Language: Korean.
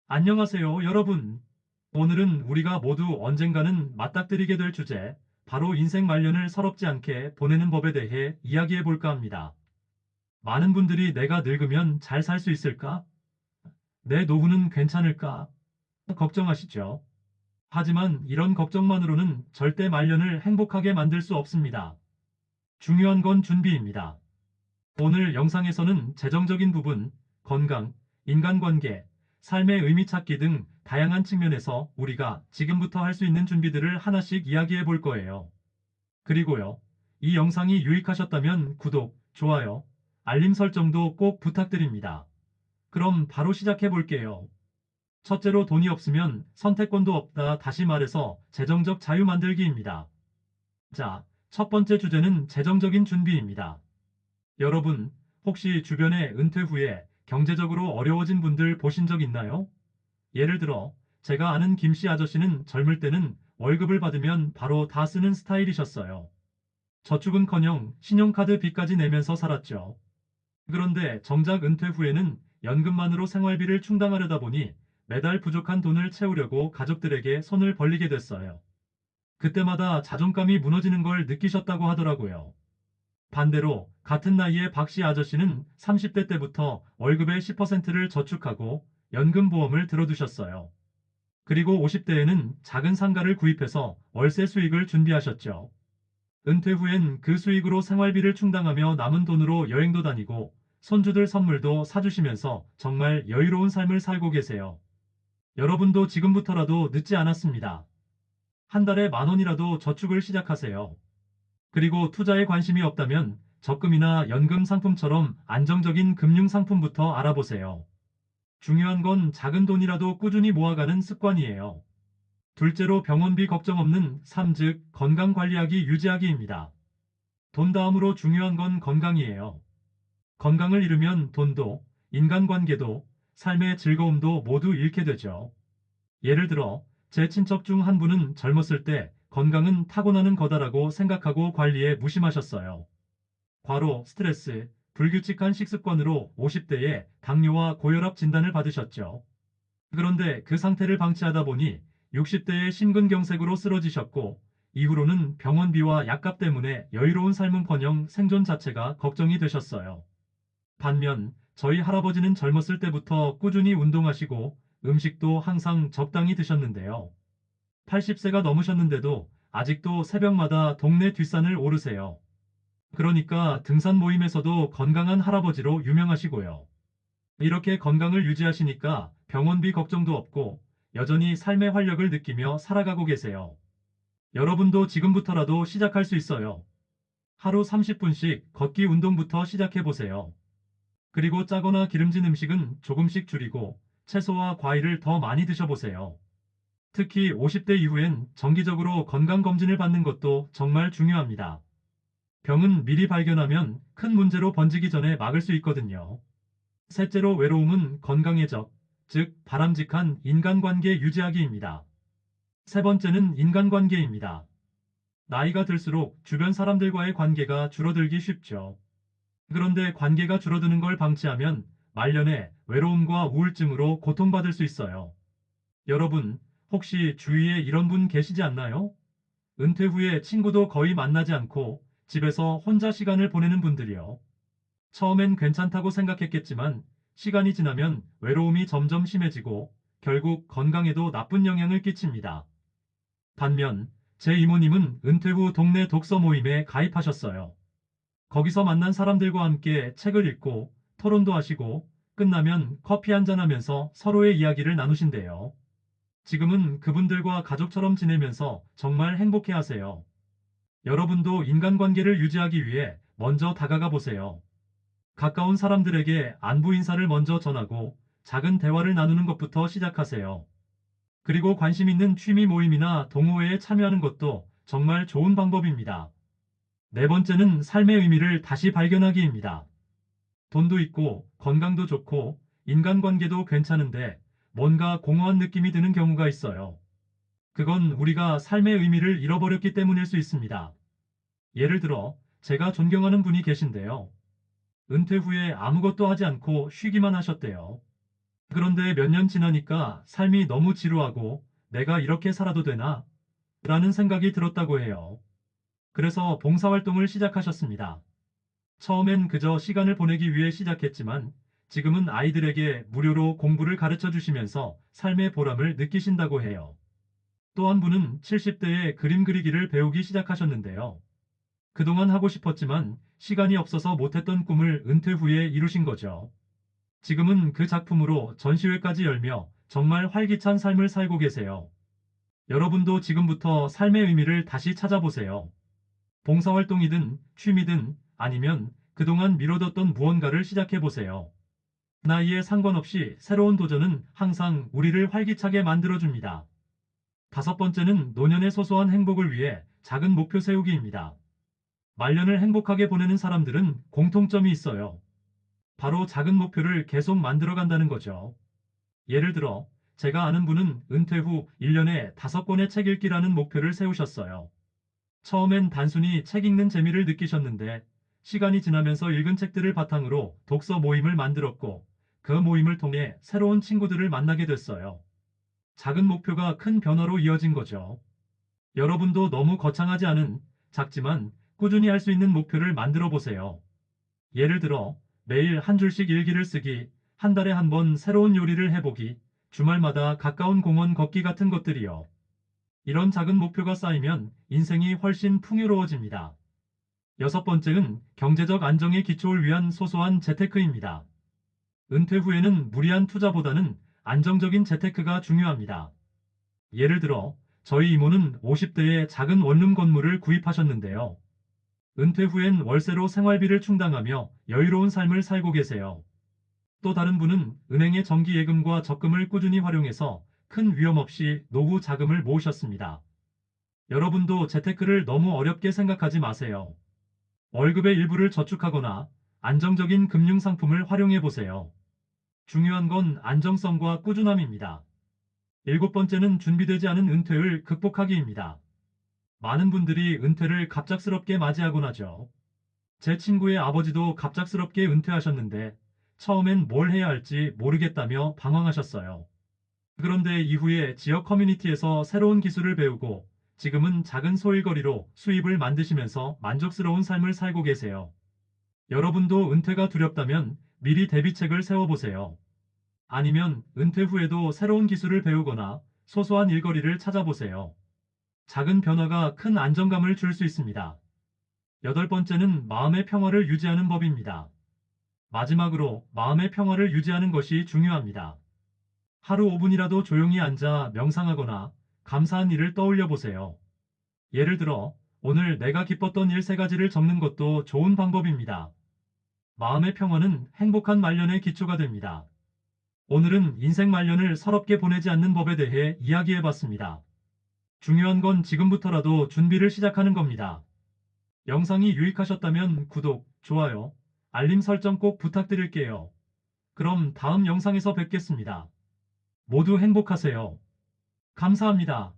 안녕하세요, 여러분. 오늘은 우리가 모두 언젠가는 맞닥뜨리게 될 주제, 바로 인생 말년을 서럽지 않게 보내는 법에 대해 이야기해 볼까 합니다. 많은 분들이 내가 늙으면 잘 살 수 있을까? 내 노후는 괜찮을까? 걱정하시죠. 하지만 이런 걱정만으로는 절대 말년을 행복하게 만들 수 없습니다. 중요한 건 준비입니다. 오늘 영상에서는 재정적인 부분, 건강, 인간관계, 삶의 의미 찾기 등 다양한 측면에서 우리가 지금부터 할 수 있는 준비들을 하나씩 이야기해 볼 거예요. 그리고요, 이 영상이 유익하셨다면 구독, 좋아요, 알림 설정도 꼭 부탁드립니다. 그럼 바로 시작해 볼게요. 첫째로 돈이 없으면 선택권도 없다. 다시 말해서 재정적 자유 만들기입니다. 자, 첫 번째 주제는 재정적인 준비입니다. 여러분, 혹시 주변에 은퇴 후에 경제적으로 어려워진 분들 보신 적 있나요? 예를 들어, 제가 아는 김씨 아저씨는 젊을 때는 월급을 받으면 바로 다 쓰는 스타일이셨어요. 저축은커녕 신용카드 빚까지 내면서 살았죠. 그런데 정작 은퇴 후에는 연금만으로 생활비를 충당하려다 보니 매달 부족한 돈을 채우려고 가족들에게 손을 벌리게 됐어요. 그때마다 자존감이 무너지는 걸 느끼셨다고 하더라고요. 반대로 같은 나이의 박씨 아저씨는 30대 때부터 월급의 10%를 저축하고 연금보험을 들어두셨어요. 그리고 50대에는 작은 상가를 구입해서 월세 수익을 준비하셨죠. 은퇴 후엔 그 수익으로 생활비를 충당하며 남은 돈으로 여행도 다니고 손주들 선물도 사주시면서 정말 여유로운 삶을 살고 계세요. 여러분도 지금부터라도 늦지 않았습니다. 한 달에 10,000원이라도 저축을 시작하세요. 그리고 투자에 관심이 없다면 적금이나 연금 상품처럼 안정적인 금융 상품부터 알아보세요. 중요한 건 작은 돈이라도 꾸준히 모아가는 습관이에요. 둘째로 병원비 걱정 없는 삶, 즉 건강 관리하기 유지하기입니다. 돈 다음으로 중요한 건 건강이에요. 건강을 잃으면 돈도, 인간관계도, 삶의 즐거움도 모두 잃게 되죠. 예를 들어 제 친척 중 한 분은 젊었을 때 건강은 타고나는 거다라고 생각하고 관리에 무심하셨어요. 과로, 스트레스, 불규칙한 식습관으로 50대에 당뇨와 고혈압 진단을 받으셨죠. 그런데 그 상태를 방치하다 보니 60대에 심근경색으로 쓰러지셨고, 이후로는 병원비와 약값 때문에 여유로운 삶은커녕 생존 자체가 걱정이 되셨어요. 반면 저희 할아버지는 젊었을 때부터 꾸준히 운동하시고 음식도 항상 적당히 드셨는데요. 80세가 넘으셨는데도 아직도 새벽마다 동네 뒷산을 오르세요. 그러니까 등산 모임에서도 건강한 할아버지로 유명하시고요. 이렇게 건강을 유지하시니까 병원비 걱정도 없고 여전히 삶의 활력을 느끼며 살아가고 계세요. 여러분도 지금부터라도 시작할 수 있어요. 하루 30분씩 걷기 운동부터 시작해 보세요. 그리고 짜거나 기름진 음식은 조금씩 줄이고 채소와 과일을 더 많이 드셔보세요. 특히 50대 이후엔 정기적으로 건강검진을 받는 것도 정말 중요합니다. 병은 미리 발견하면 큰 문제로 번지기 전에 막을 수 있거든요. 셋째로 외로움은 건강의 적, 즉 바람직한 인간관계 유지하기입니다. 세 번째는 인간관계입니다. 나이가 들수록 주변 사람들과의 관계가 줄어들기 쉽죠. 그런데 관계가 줄어드는 걸 방치하면 말년에 외로움과 우울증으로 고통받을 수 있어요. 여러분, 혹시 주위에 이런 분 계시지 않나요? 은퇴 후에 친구도 거의 만나지 않고 집에서 혼자 시간을 보내는 분들이요. 처음엔 괜찮다고 생각했겠지만 시간이 지나면 외로움이 점점 심해지고 결국 건강에도 나쁜 영향을 끼칩니다. 반면 제 이모님은 은퇴 후 동네 독서 모임에 가입하셨어요. 거기서 만난 사람들과 함께 책을 읽고 토론도 하시고 끝나면 커피 한잔 하면서 서로의 이야기를 나누신대요. 지금은 그분들과 가족처럼 지내면서 정말 행복해 하세요. 여러분도 인간관계를 유지하기 위해 먼저 다가가 보세요. 가까운 사람들에게 안부 인사를 먼저 전하고 작은 대화를 나누는 것부터 시작하세요. 그리고 관심 있는 취미 모임이나 동호회에 참여하는 것도 정말 좋은 방법입니다. 네 번째는 삶의 의미를 다시 발견하기입니다. 돈도 있고 건강도 좋고 인간관계도 괜찮은데 뭔가 공허한 느낌이 드는 경우가 있어요. 그건 우리가 삶의 의미를 잃어버렸기 때문일 수 있습니다. 예를 들어 제가 존경하는 분이 계신데요. 은퇴 후에 아무것도 하지 않고 쉬기만 하셨대요. 그런데 몇 년 지나니까 삶이 너무 지루하고 내가 이렇게 살아도 되나? 라는 생각이 들었다고 해요. 그래서 봉사활동을 시작하셨습니다. 처음엔 그저 시간을 보내기 위해 시작했지만 지금은 아이들에게 무료로 공부를 가르쳐 주시면서 삶의 보람을 느끼신다고 해요. 또 한 분은 70대에 그림 그리기를 배우기 시작하셨는데요. 그동안 하고 싶었지만 시간이 없어서 못했던 꿈을 은퇴 후에 이루신 거죠. 지금은 그 작품으로 전시회까지 열며 정말 활기찬 삶을 살고 계세요. 여러분도 지금부터 삶의 의미를 다시 찾아보세요. 봉사활동이든 취미든 아니면 그동안 미뤄뒀던 무언가를 시작해보세요. 나이에 상관없이 새로운 도전은 항상 우리를 활기차게 만들어줍니다. 다섯 번째는 노년의 소소한 행복을 위해 작은 목표 세우기입니다. 말년을 행복하게 보내는 사람들은 공통점이 있어요. 바로 작은 목표를 계속 만들어간다는 거죠. 예를 들어, 제가 아는 분은 은퇴 후 1년에 5권의 책 읽기라는 목표를 세우셨어요. 처음엔 단순히 책 읽는 재미를 느끼셨는데, 시간이 지나면서 읽은 책들을 바탕으로 독서 모임을 만들었고, 그 모임을 통해 새로운 친구들을 만나게 됐어요. 작은 목표가 큰 변화로 이어진 거죠. 여러분도 너무 거창하지 않은, 작지만 꾸준히 할 수 있는 목표를 만들어 보세요. 예를 들어, 매일 한 줄씩 일기를 쓰기, 한 달에 한 번 새로운 요리를 해보기, 주말마다 가까운 공원 걷기 같은 것들이요. 이런 작은 목표가 쌓이면 인생이 훨씬 풍요로워집니다. 여섯 번째는 경제적 안정의 기초를 위한 소소한 재테크입니다. 은퇴 후에는 무리한 투자보다는 안정적인 재테크가 중요합니다. 예를 들어, 저희 이모는 50대에 작은 원룸 건물을 구입하셨는데요. 은퇴 후엔 월세로 생활비를 충당하며 여유로운 삶을 살고 계세요. 또 다른 분은 은행의 정기 예금과 적금을 꾸준히 활용해서 큰 위험 없이 노후 자금을 모으셨습니다. 여러분도 재테크를 너무 어렵게 생각하지 마세요. 월급의 일부를 저축하거나 안정적인 금융 상품을 활용해 보세요. 중요한 건 안정성과 꾸준함입니다. 일곱 번째는 준비되지 않은 은퇴를 극복하기입니다. 많은 분들이 은퇴를 갑작스럽게 맞이하곤 하죠. 제 친구의 아버지도 갑작스럽게 은퇴하셨는데 처음엔 뭘 해야 할지 모르겠다며 방황하셨어요. 그런데 이후에 지역 커뮤니티에서 새로운 기술을 배우고 지금은 작은 소일거리로 수입을 만드시면서 만족스러운 삶을 살고 계세요. 여러분도 은퇴가 두렵다면 미리 대비책을 세워보세요. 아니면 은퇴 후에도 새로운 기술을 배우거나 소소한 일거리를 찾아보세요. 작은 변화가 큰 안정감을 줄 수 있습니다. 여덟 번째는 마음의 평화를 유지하는 법입니다. 마지막으로 마음의 평화를 유지하는 것이 중요합니다. 하루 5분이라도 조용히 앉아 명상하거나 감사한 일을 떠올려 보세요. 예를 들어, 오늘 내가 기뻤던 일 3가지를 적는 것도 좋은 방법입니다. 마음의 평화는 행복한 말년의 기초가 됩니다. 오늘은 인생 말년을 서럽게 보내지 않는 법에 대해 이야기해 봤습니다. 중요한 건 지금부터라도 준비를 시작하는 겁니다. 영상이 유익하셨다면 구독, 좋아요, 알림 설정 꼭 부탁드릴게요. 그럼 다음 영상에서 뵙겠습니다. 모두 행복하세요. 감사합니다.